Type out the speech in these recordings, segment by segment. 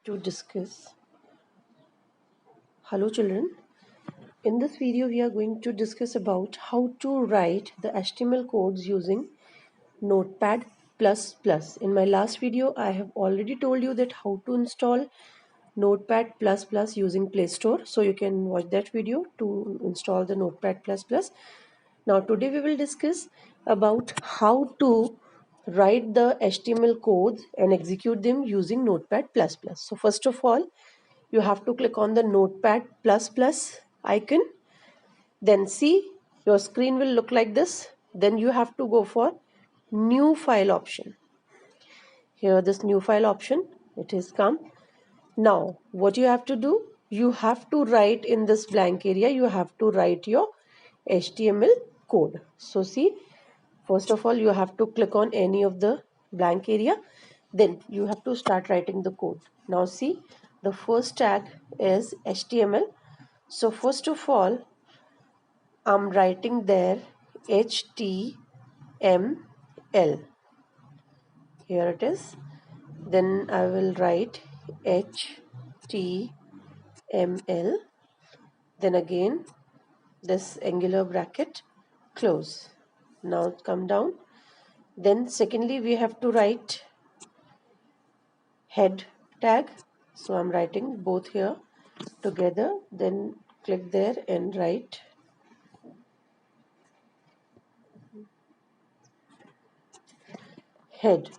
to discuss. Hello children. In this video we are going to discuss about how to write the HTML codes using Notepad++. In my last video I have already told you that how to install Notepad++ using Play Store. So you can watch that video to install the Notepad++. Now today we will discuss about how to write the HTML codes and execute them using Notepad++. So first of all, you have to click on the Notepad++ icon. Then see, your screen will look like this. Then you have to go for new file option. Here this new file option, it is come. Now what you have to do, you have to write in this blank area, you have to write your HTML code. So see, first of all you have to click on any of the blank area, then you have to start writing the code. Now see, the first tag is HTML. So first of all I'm writing there HTML. Here it is. Then I will write HTML. Then again this angular bracket, close. Now come down. Then secondly we have to write head tag. So I'm writing both here together. Then click there and write head,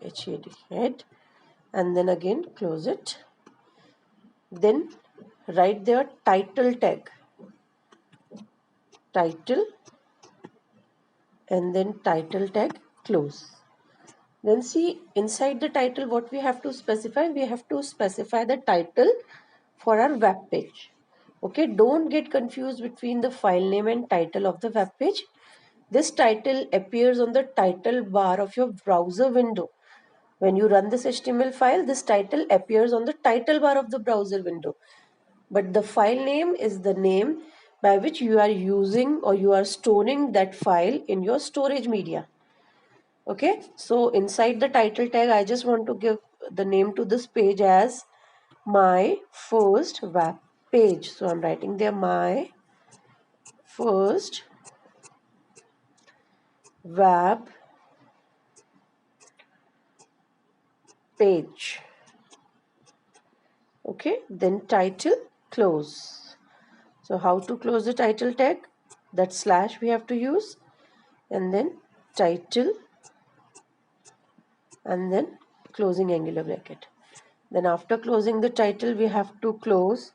HAD, head, and then again close it. Then write there title tag, title, and then title tag, close. Then see, inside the title what we have to specify, we have to specify the title for our web page. Okay, don't get confused between the file name and title of the web page. This title appears on the title bar of your browser window. When you run this HTML file, this title appears on the title bar of the browser window. But the file name is the name by which you are using or you are storing that file in your storage media. Okay, so inside the title tag, I just want to give the name to this page as my first web page. So I'm writing there my first web page. Okay, then title, close. So how to close the title tag? That slash we have to use, and then title, and then closing angular bracket. Then after closing the title we have to close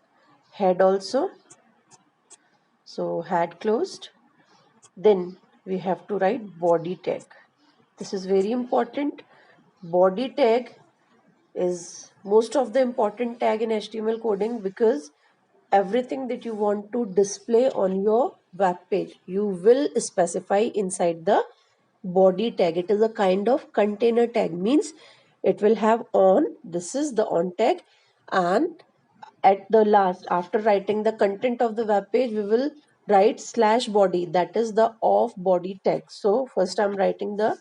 head also. So head closed. Then we have to write body tag. This is very important. Body tag is most of the important tag in HTML coding, because everything that you want to display on your web page you will specify inside the body tag. It is a kind of container tag, means it will have on, this is the on tag, and at the last, after writing the content of the web page, we will write slash body, that is the off body tag. So first I'm writing the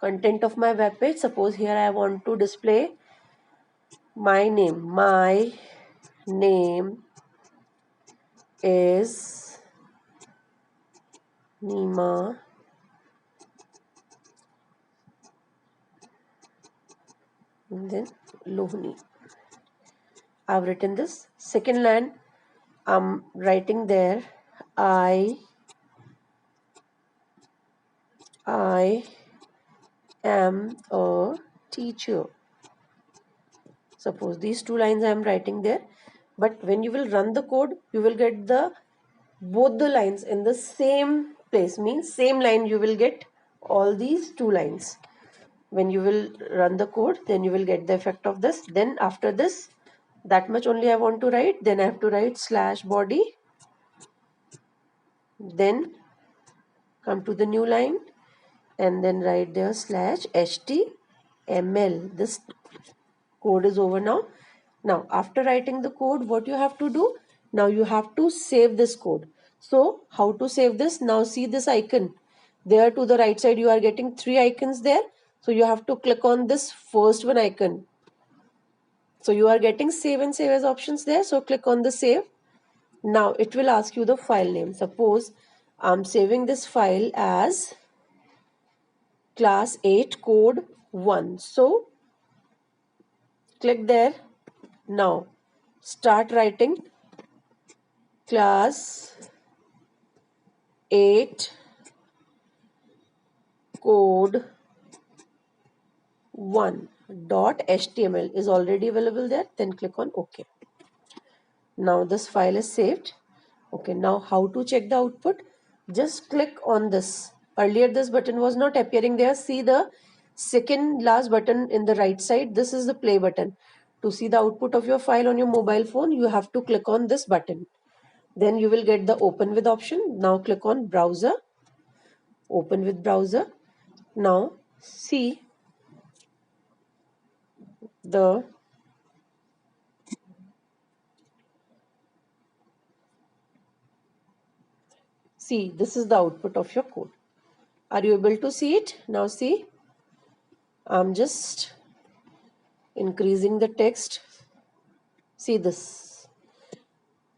content of my web page. Suppose here I want to display my name is Nima, and then Lohni. I've written this. Second line, I'm writing there I am a teacher. Suppose these two lines I am writing there, but when you will run the code, you will get the both the lines in the same place, means same line you will get all these two lines. When you will run the code, then you will get the effect of this. Then after this, that much only I want to write, then I have to write slash body, then come to the new line and then write there slash HTML. This code is over now. Now after writing the code, what you have to do, now you have to save this code. So how to save this? Now see this icon there to the right side, you are getting three icons there. So you have to click on this first one icon. So you are getting save and save as options there. So click on the save. Now it will ask you the file name. Suppose I'm saving this file as class 8 code 1. So click there. Now start writing class 8 code 1.html is already available there. Then click on OK. Now this file is saved. Okay, now how to check the output? Just click on this. Earlier this button was not appearing there. See the second last button in the right side. This is the play button. To see the output of your file on your mobile phone, you have to click on this button. Then you will get the open with option. Now click on browser. Open with browser. Now see the this is the output of your code. Are you able to see it? Now see, I'm just increasing the text. See this.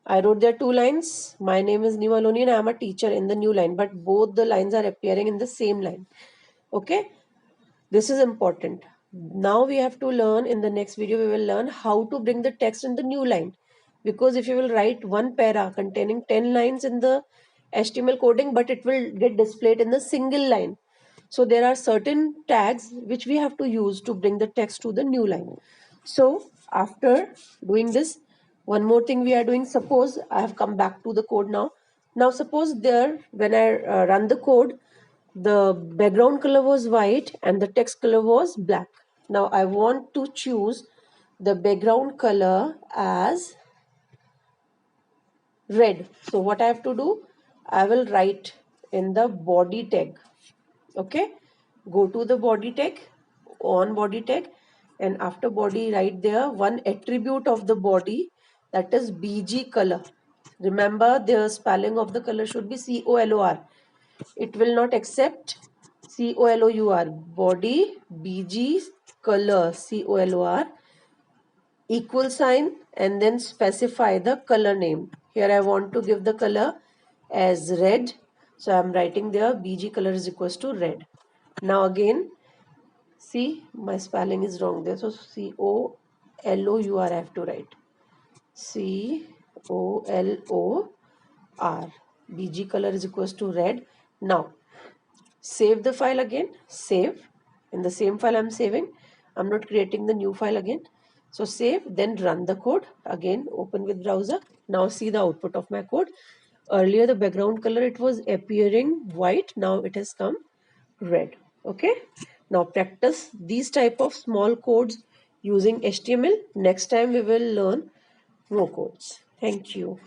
I wrote there 2 lines. My name is Nima Loni and I am a teacher in the new line, but both the lines are appearing in the same line. Okay. This is important. Now we have to learn, in the next video we will learn how to bring the text in the new line. Because if you will write one para containing 10 lines in the HTML coding, but it will get displayed in the single line. So there are certain tags which we have to use to bring the text to the new line. So after doing this, one more thing we are doing. Suppose I have come back to the code now. Now suppose there, when I run the code, the background color was white and the text color was black. Now I want to choose the background color as red. So what I have to do, I will write in the body tag. Okay, go to the body tag, on body tag, and after body write there one attribute of the body, that is BG color. Remember, the spelling of the color should be COLOR. It will not accept COLOUR. Body BG color COLOR equal sign and then specify the color name. Here I want to give the color as red. So I am writing there BG color is equals to red. Now again, see, my spelling is wrong there. So COLOUR I have to write. COLOR. BG color is equals to red. Now save the file again. Save. In the same file I'm saving. I'm not creating the new file again. So save, then run the code. Again open with browser. Now see the output of my code. Earlier the background color, it was appearing white. Now it has come red. Okay. Now practice these type of small codes using HTML. Next time we will learn more codes. Thank you.